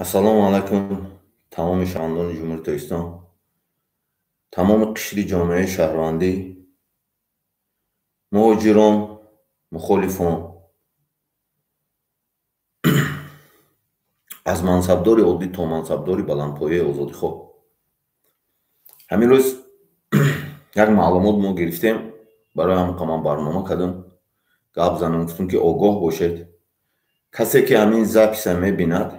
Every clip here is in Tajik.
Assalomu alaykum tamomi shahrdori Jumhuriyat-O'zbekiston, tamomi qishli jomea shahrondi, muhojiron, muxolifon, аз мансабдори оддӣ то мансабдори баландпояи озодихоҳ. Ҳамин рӯз як маълумот мо гирифтем, барои ҳамин ман барнома кардам, гап занем, гуфтем ки огоҳ бошед. Касе ки ҳамин записа мебинад,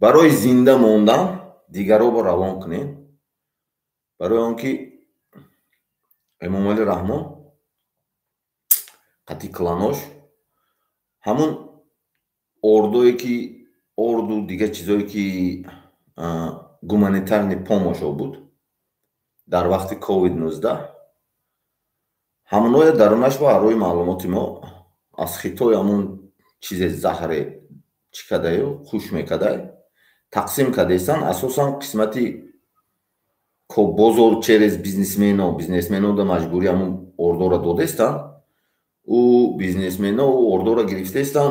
барои зинда мондан дигаронро равон кунед, барои он ки Эмомалӣ Раҳмон қатъи кланош ҳамон ордое ки орду дигар чизое ки гуманитарный помощо буд дар вақти COVID-19, ҳамоноя дарунаш ба барои маълумоти мо аз хитои ҳамон чизе заҳре чӣ кардаю хуш мекардай тақсим кардестан. Асосан қисмати бозор через бизнесмено да маҷбури ҳамон ордора додестан. У бизнесмено ордора гирифтестан,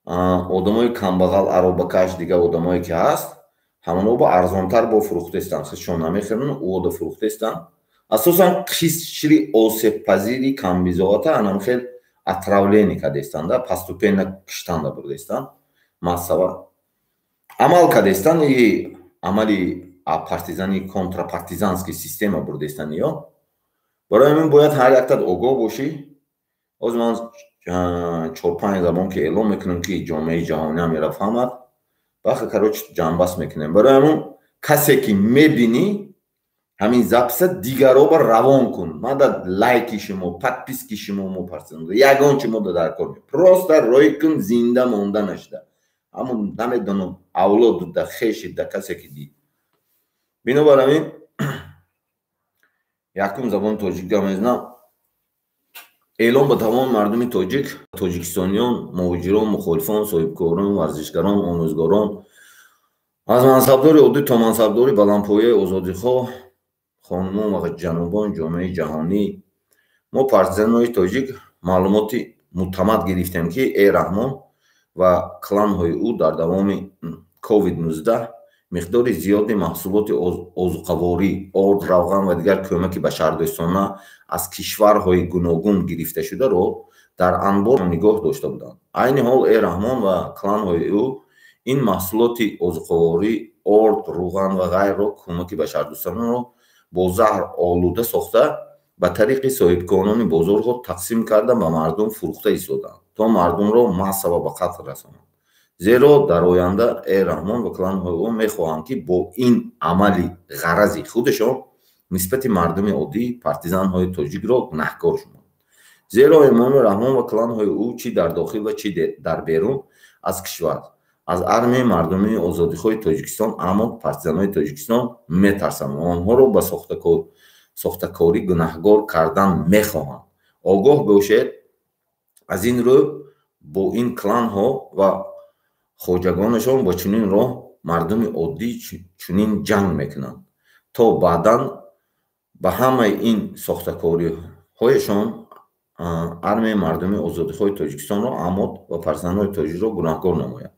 одамои камбағал аробакаш дигар одамое ки ҳаст ҳамоно ба арзонтар бо фурӯхтестан, хизшон намехӯрн ода фурӯхтестан. Асосан қишри осебпазири камбизоата анам хел отравление кардестан, да поступенно киштанда бурдестан, массава амал кардестан, и амали партизани контрапартизанский система бурдестан. Ё барои ҳамин бояд ҳар яктат огоҳ бошӣ. ҳозир ман 4-5 забон ки эълон мекунем ки ҷомеаи ҷаҳонӣ ҳамеро фаҳмад, бахе кароч ҷанбаст мекунем. Барои ҳамин касе ки мебинӣ ҳамин записа дигаронро равон кун. Мада лайки шумо, подписки шумо мепарсем. Ягон чи мо дар кор просто роҳи кун зинда монда нашуда. Ҳамон намедонам авлоду да хеши да касе ки дид. Бинобар ҳамин якум забони тоҷик мезанам. эълон ба тамоми мардуми тоҷик, тоҷикистониён, муҳоҷирон, мухолифон, соҳибкорон, варзишгарон, омӯзгорон, аз мансабдори оддӣ то мансабдори баландпояи озодихоҳ, хонумон ва ҷанобон, ҷомеаи ҷаҳонӣ, мо партизанои тоҷик маълумоти мӯътамад гирифтем ки Раҳмон ва кланҳои ӯ дар давоми COVID-19 миқдори зиёди маҳсулоти озуқаворӣ, орд, равған ва дигар кӯмаки башардӯстона аз кишварҳои гуногун гирифташударо дар анбор нигоҳ дошта буданд. Айни ҳол Раҳмон ва кланҳои ӯ ин маҳсулоти озуқаворӣ, орд, рӯған ва ғайрро кӯмаки башардӯстонаро бо заҳр олуда сохта ба тариқи соҳибконони бозорҳо тақсим карда ба мардум фурӯхта истоданд, то мардумро массава ба қатл расонанд. Зеро дар оянда Раҳмон ва кланҳои ӯ мехоҳанд ки бо ин амали ғарази худашон нисбати мардуми оддӣ, партизанҳои тоҷикро гунаҳкор шумонд. Зеро Эмомалӣ Раҳмон ва кланҳои ӯ чӣ дар дохил ва чӣ дар берун аз кишвар, аз армияи мардумии озодихоҳи Тоҷикистон, аммо партизанои Тоҷикистон метарсанд ва онҳоро ба сохтакорӣ гунаҳкор кардан мехоҳанд. Огоҳ бошед, аз ин рӯ бо ин кланҳо ва хоҷагонашон ба чунин роҳ мардуми оддӣ чунин ҷанг мекунанд, то баъдан ба ҳамаи ин сохтакориҳояшон армияи мардуми озодихоҳи Тоҷикистонро, аммо ва партизанои тоҷикро гунаҳкор намоянд.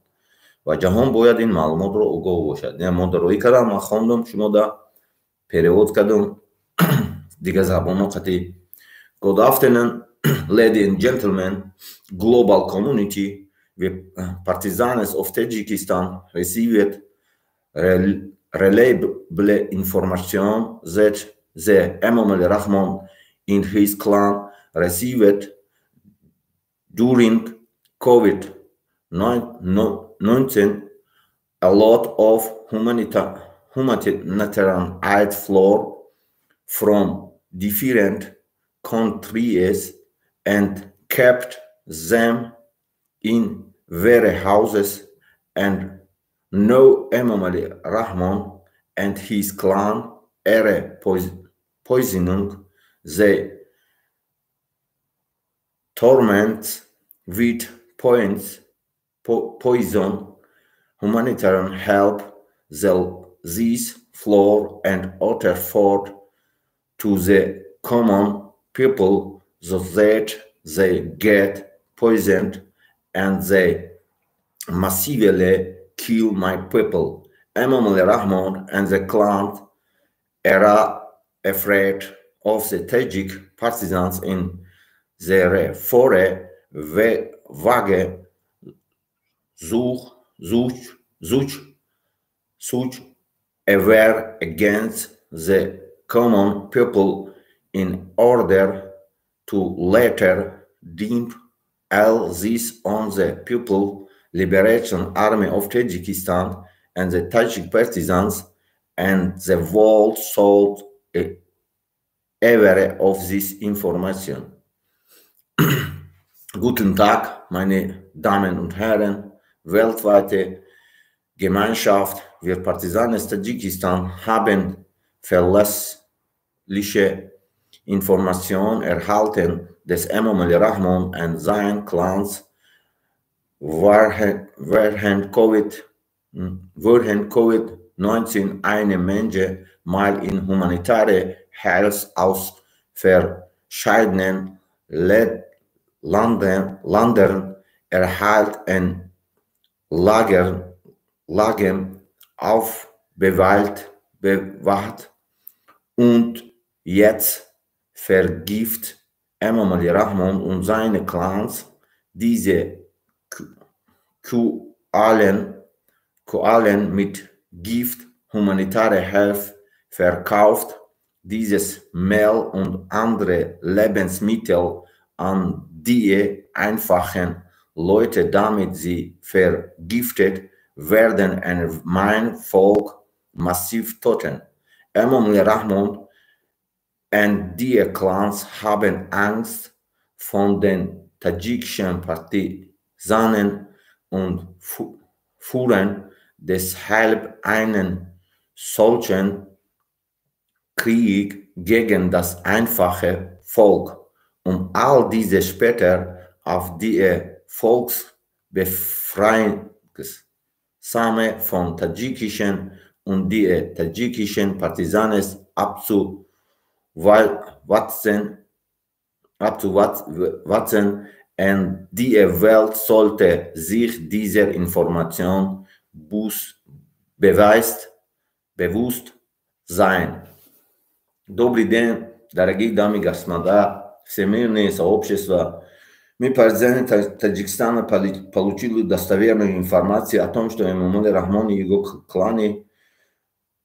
Ва ҷаҳон бояд ин маълумотро огоҳ бошад. Модароӣ кардам, ман хондам, шумо да перевод кардам дигар забонҳо қатъи. Good afternoon, ladies and gentlemen, global community. The partisans of Tajikistan received reliable information that the Emomali Raḥmon and his clan received during COVID-19 a lot of humanitarian aid flow from different countries and kept them in warehouses, and no Emomali Raḥmon and his clan are poisoning the torments with poison. Humanitarian help this floor and utter food to the common people so that they get poisoned and they massively kill my people. Imam Ali Rahman and the clan are afraid of the Tajik partisans in their foray wage such a war against the common people in order to later dump all this on the People Liberation Army of Tajikistan and the Tajik partisans, and the world sought aware of this information. Guten Tag, meine Damen und Herren, weltweite Gemeinschaft. Wir Partisanen Tadschikistan haben verlässliche Informationen erhalten, dass Imam Ali Rahman und sein Clans während Covid-19 eine Menge Mal in humanitäre Hilfe aus verschiedenen Ländern erhalten Lagen aufbewahrt und jetzt vergift Imam Ali Rahman und seine Clans diese Koalen mit Gift, humanitäre Hilfe verkauft, dieses Mehl und andere Lebensmittel an die einfachen Leute, damit sie vergiftet werden und mein Volk massiv töten. Imam Ali Rahman und die Clans haben Angst von den tadschikischen Partisanen und führen deshalb einen solchen Krieg gegen das einfache Volk, um all diese später auf die Volksbefreiungsarmee von tadschikischen und die tadschikischen Partisanen abzuwatzen, und die Welt sollte sich dieser Information bewusst sein. Добрый день, дорогие дамы и господа, всемирное сообщество. Мы, партизаны Таджикистана, получили достоверную информацию о том, что Имам Али Рахман и его кланы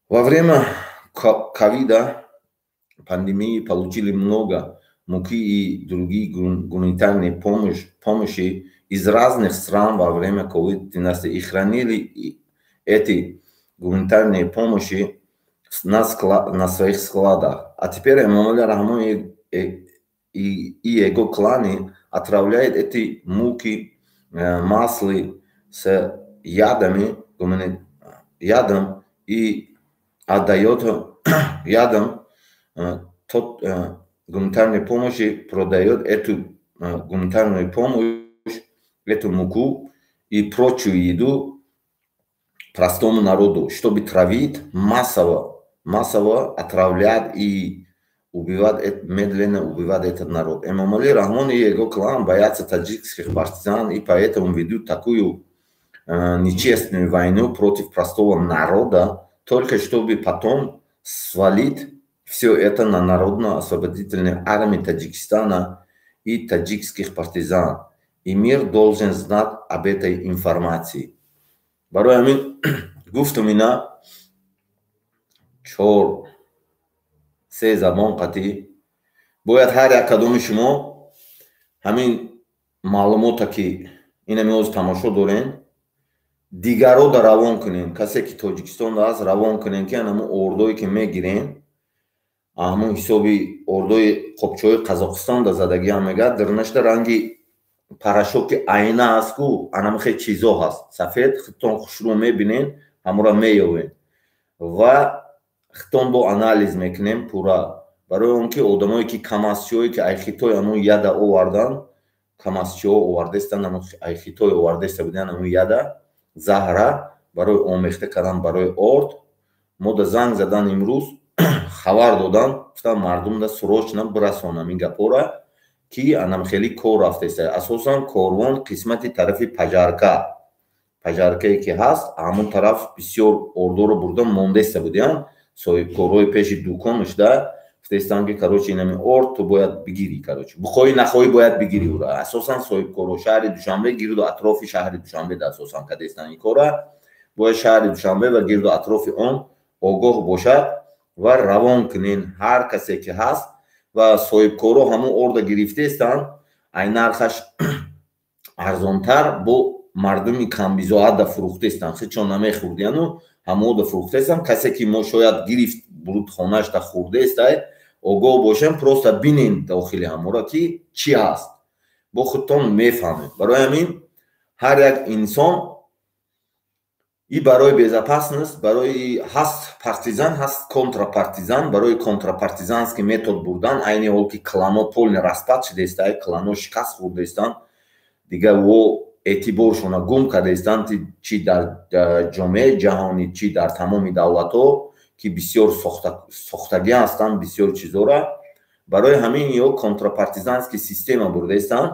во время ковида, пандемии, получили много муки и другие гуманитарные помощи из разных стран во время COVID-19 и хранили эти гуманитарные помощи на своих складах. А теперь Имам Али Рахман и его кланы отравляют эти муки, маслы с ядом и отдает ядом тот гуманитарной помощи, продает эту гуманитарную помощь, эту муку и прочую еду простому народу, чтобы травить массово отравлять и убивать, медленно убивать этот народ. Имам Али Рахман и его клан боятся таджикских партизан и поэтому ведут такую нечестную войну против простого народа, только чтобы потом свалить все это на Народно-освободительной армии Таджикистана и таджикских партизан. И мир должен знать об этой информации. برای همین گفتم اینا 4-3 زبان قطعی باید هر یک کدوم شما همین معلومات که این میوز تماشا دارین دیگر رو در روان کنین. کسی که تاجیکستان هست روان کنین که همون اردوی که میگیرین همون حسابی اردوی قبچه‌های قزاقستان در زدگی هم میگه در نشت رنگی پاراشوک آینه هست که انم خیلی چیزا هست سفید خطون خوش رو میبینین همون را میوین و خطون با انالیز میکنیم پورا برای اون که آدمایی که کماسیوی که ایخیتوی همون یاده آوردن کماسیو آورده استن همون ایخیتوی آورده است بودن همون یاده زهره برای آمیخته کردن برای ارد ما در زنگ زدن امروز خبر دادن گفتن مردم در سروچنا برسانم این گپورا که انم خیلی کار رفته است اساسا کاروان قسمت طرف پجارکا пажаркае ки ҳаст ҳамон тараф бисёр ордоро бурдан мондеста будиян соҳибкорҳои пеши дуконашда гуфтестанд ки кароче инами орд ту бояд бигирӣ кароче бихоҳӣ нахоҳӣ бояд бигирӣ ура асосан соҳибкорҳо шаҳри Душанбе гирду атрофи шаҳри Душанбеда асосан кардестанд ин кора бояд шаҳри Душанбе ва гирду атрофи он огоҳ бошад ва равон кунен ҳар касе ки ҳаст ва соҳибкорҳо ҳамон орда гирифтестанд ай нархаш арзонтар бо мардуми камбизоатда фурӯхтестанд хичон намехӯрдияну ҳамода фурӯхтестанд касе ки мо шояд гирифт буруд хонаашда хӯрдестай огоҳ бошем просто бинен дохили ҳамора ки чӣ ҳаст бо худтон мефаҳмед барои ҳамин ҳар як инсон и барои безопасность барои ҳаст партизан ҳаст контрапартизан барои контрапартизанский метод бурдан айни ҳол ки клано полный распад шудестай клано шикаст хӯрдестанд дигар во эътиборшона гум кардестанд чӣ дар ҷомеаи ҷаҳонӣ чӣ дар тамоми давлатҳо ки бисёр сохтагӣ ҳастанд бисёр чизора барои ҳамин ё контрапартизанский система бурдестанд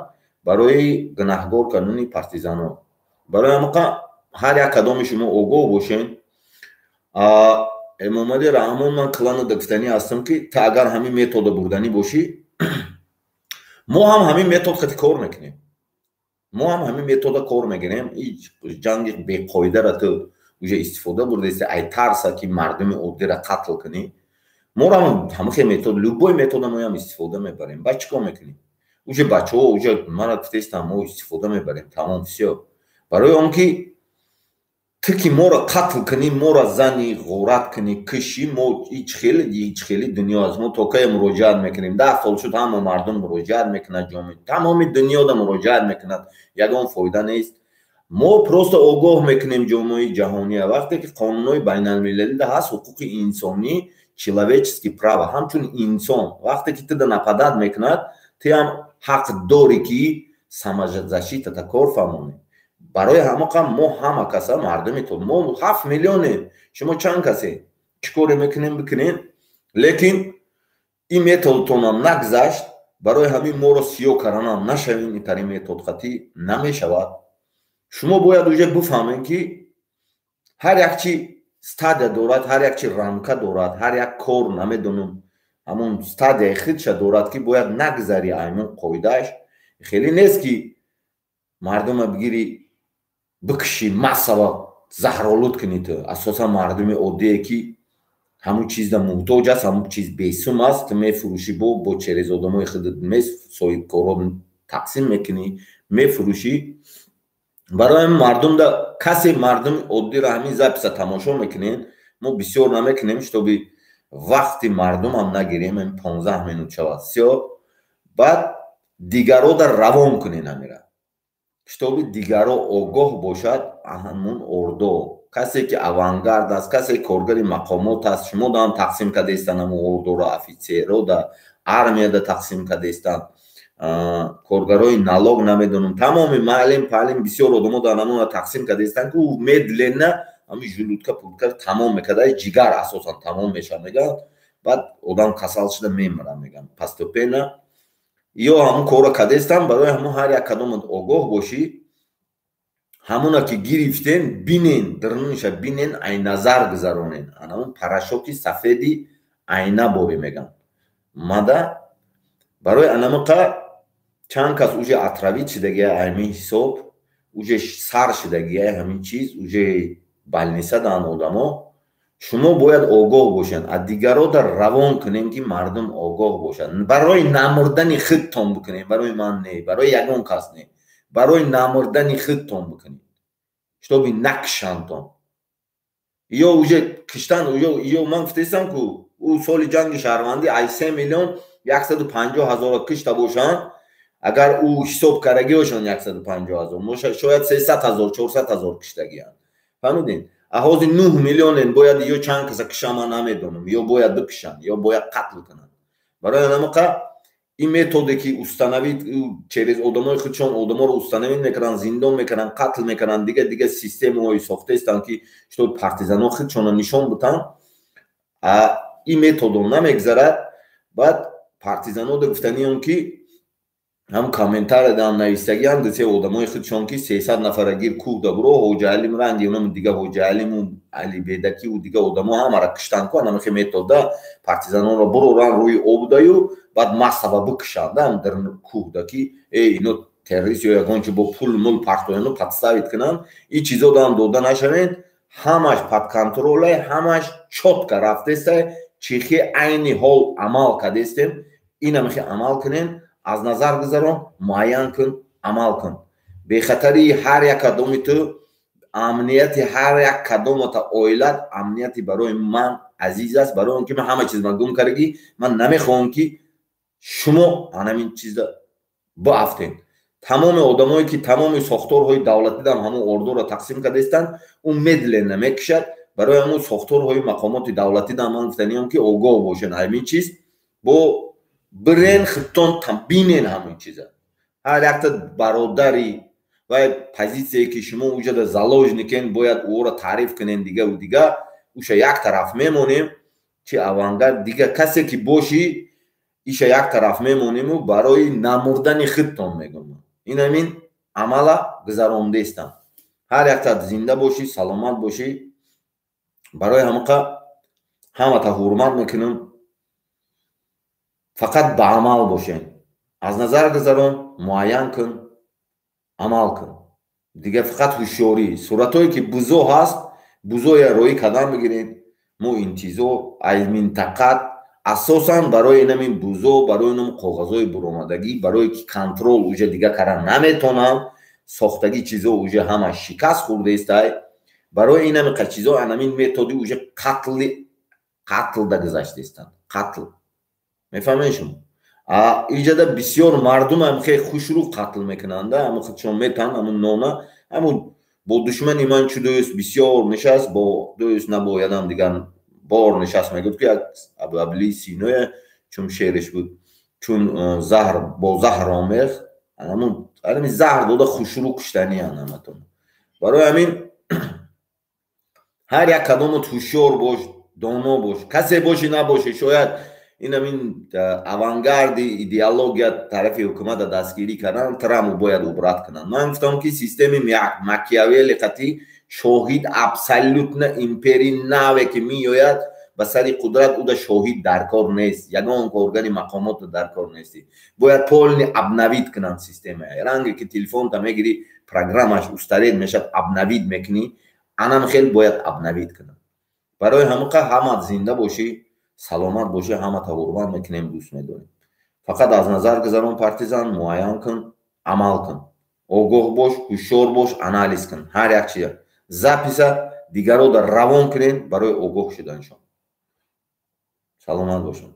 барои гунаҳгор кардани партизанҳо барои ҳамақа ҳар як кадоми шумо огоҳ бошен эмомали раҳмон ман кланада гуфтанӣ ҳастам ки та агар ҳамин метода бурданӣ бошӣ мо ҳам ҳамин метод хати кор мекунем мо ҳам ҳамин метода кор мегирем ҳеҷ ҷанги беқоидара ту уже истифода бурдест ай тарса ки мардуми оддира қатл кунӣ морам ҳамахе метод любой метода моям истифода мебарем ба чӣ кор мекунем уже бачаҳо уже мара гуфтестам мо истифода мебарем тамом всё барои он ки ту ки моро қатл кунӣ моро зани ғорат кунӣ кишӣ мо ҳеҷ хеле дунё аст мо то кае муроҷиат мекунем 10 сол шуд ҳама мардум муроҷиат мекунад тамоми дунёда муроҷиат мекунад ягон фоида нест мо просто огоҳ мекунем ҷомеаи ҷаҳония вақте ки қонунҳои байналмилалида ҳаст ҳуқуқи инсонӣ человеческий права ҳамчун инсон вақте ки туда нападат мекунад ту ҳам ҳақ дорӣ ки самозащитата кор фармонӣ барои ҳамақа мо ҳама каса мардуми то мо 7 миллионем шумо чанд касе чӣ коре мекунем бикунем лекин ин методтонам нагзашт барои ҳамин моро сиёҳ карданам нашавем итари метод хатӣ намешавад шумо бояд уже бифаҳмем ки ҳар як чӣ стадия дорад ҳар як чӣ рамка дорад ҳар як кор намедонам ҳамон стадияи худша дорад ки бояд нагзари аймон қоидааш хеле нест ки мардума бигирӣ бикушӣ масала заҳролуд кунӣ ту асосан мардуми оддие ки ҳамун чизда муҳтоҷ аст ҳамун чиз бесум аст ту мефурӯшӣ бо черезодамои худат соҳибкорҳо тақсим мекунӣ мефурӯшӣ барои мардумда касе мардуми оддиро ҳамин записа тамошо мекунем мо бисёр намекунем шутоби вақти мардумам нагирем 15 минут шавад всё баъд дигарода равон кунен амира шутоби дигаро огоҳ бошад ҳамун ордо касе ки авангард аст касе коргари мақомот аст шумо дам тақсим кардестанд ҳамун ордоро офитсерҳо да армияда тақсим кардестанд коргарои налог намедонам тамоми маълим паълим бисёр одамо дар намуна тақсим кардестанд ки медлена ҳамин жулутка пулка тамом мекардаи ҷигар асосан тамом мешавад мегӯяд баъд одам касал шуда мемирад мегӯям постепенно ё ҳамун кора кардестанд барои ҳамун ҳар як кадомат огоҳ бошӣ ҳамуна ки гирифтен бинен дурнуша бинен айназар гузаронен ҳамун парашоти сафеди айна борӣ мегӯям мада барои анамақа чанд кас уже отравит шудагия ҳамин ҳисоб уже сар шудагия ҳамин чиз уже больница дан одамо шумо бояд огоҳ бошед аз дигарода равон кунем ки мардум огоҳ бошад барои намурдани худтон бикунем барои ман не барои ягон кас не барои намурдани худтон бикунем шутоби накушантон ё уже киштан ё ман гуфтестам ку ӯ соли ҷанги шаҳрвандӣ ай 3 миллион 150 ҳазора кишта бошанд агар ӯ ҳисоб кардагиҳошон 150 ҳазор шояд 300 ҳазор 400 ҳазор киштагианд фаҳмидем аҳози 9 миллионен бояд ё чанд каса кишам ман намедонам ё бояд бикушанд ё бояд қатл кунанд барои ҳамақа ин методе ки установид через одамои худшон одаморо установид мекарданд зиндон мекарданд қатл мекарданд дига системаҳои сохтаистанд ки шутоби партизанҳо худшонро нишон бутанд ин методо намегзарад баъд партизанҳо гуфтаниён ки هم комментарий дам навистагиам дсе одамои худшон ки 300 нафарагир кӯҳ да буро ҳоҷиалим ранди онам дига ҳоҷиалиму алибедакиву дига одамо ҳамара киштанку анамихе метода партизанонро буроран рӯи обдаю баъд масаба бикшанда дар кӯҳда ки ино террорист ё ягончи бо пул мул партояну подставит кунанд ин чизо дам дода нашавед ҳамаш под контроле ҳамаш чотка рафтесте чихи айни ҳол амал кардестем инамихе амал кунем аз назар гузарон муайян кун амал кун бехатари ҳар як кадоми ту амнияти ҳар як кадомата оилат амнияти барои ман азиз аст барои он ки ман ҳама чизма гум кардагӣ ман намехоҳам ки шумо анамин чизда баафтем тамоми одамое ки тамоми сохторҳои давлатидам ҳамон ордуро тақсим кардаистанд ун медлена мекушад барои ҳамон сохторҳои мақомоти давлатидам ман гуфтаниам ки огоҳ бошед ҳамин чиз бо бирен худтон бинен ҳамон чиза ҳар якта бародари ва позитсие ки шумо уҷада заложникен бояд ӯро таъриф кунен дигаву дига уша як тараф мемонем чи авангард дига касе ки боши иша як тараф мемонему барои намурдани худтон мегум ин ҳамин амала гузарондестам ҳар якта зинда бошӣ саломат бошӣ барои ҳамақа ҳамата ҳурмат мекунам фақат ба амал бошем аз назар гузарон муайян кун амал кун дига фақат ҳушёрӣ суратҳое ки бузо ҳаст бузоя роҳӣ кардан бигиред мо интизор аз минтақат асосан барои инамин бузо барои инам коғазҳои буромадагӣ барое ки контрол уҷа дига кара наметонам сохтагӣ чизо уҷа ҳама шикаст хӯрдаистай барои инамиқа чизо анамин методи уҷа қатл да гузаштаистанд қатл мефаҳмед шумо иҷада бисёр мардумам хеле хушрӯ қатл мекунанда ҳамон худшон метан ҳамон нона ҳамон бо душмани ман чу дӯст бисёр нишаст бо дӯст набоядам дигар бор нишаст мегуфт ки абли синое чун шеъриш буд чун заҳр бо заҳр омех ҳамон заҳр дода хушрӯ куштаниан ҳаматон барои ҳамин ҳар як кадомот ҳушёр бош доно бош касе боши набоши шояд инамин авангарди идеология тарафи ҳукумата дастгирӣ кардан траму бояд убрат кунанд ман гуфтам ки системи макиавели қатӣ шоҳид абсолютна импери наве ки меояд ба сари қудрат уда шоҳид даркор нест ягон органи мақомоту даркор нести бояд полни абнавид кунанд система ранге ки телефонта мегирӣ программаш устаред мешад абнавид мекунӣ анам хел бояд абнавид кунанд барои ҳамақа ҳамат зинда бошӣ саломат бошӣ ҳамата ҳурмат мекунем дӯст медорем фақат аз назар гузарон партизан муайян кун амал кун огоҳ бош ҳушёр бош анализ кун ҳар як чиз записа дигаро дар равон кунен барои огоҳ шуданшон саломат бошам